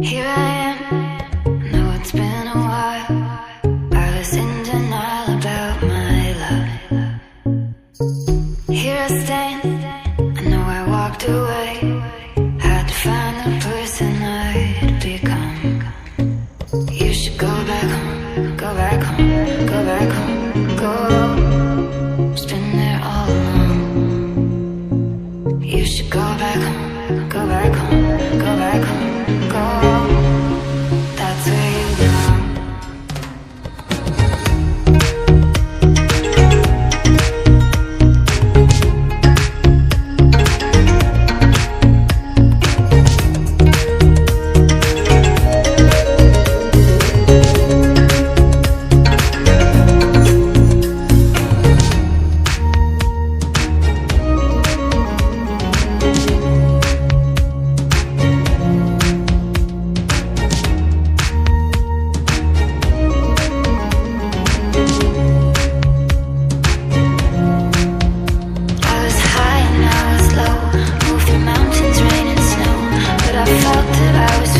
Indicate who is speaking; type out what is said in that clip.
Speaker 1: Here I am, know it's been a while. I was in denial about my love. Here I stand, I know I walked away. Had to find the person I'd become. You should go back home, go back home, go back home, go. It's been there all along. You should go back home, go back home, go back home, go. That's where you belong. I felt that I was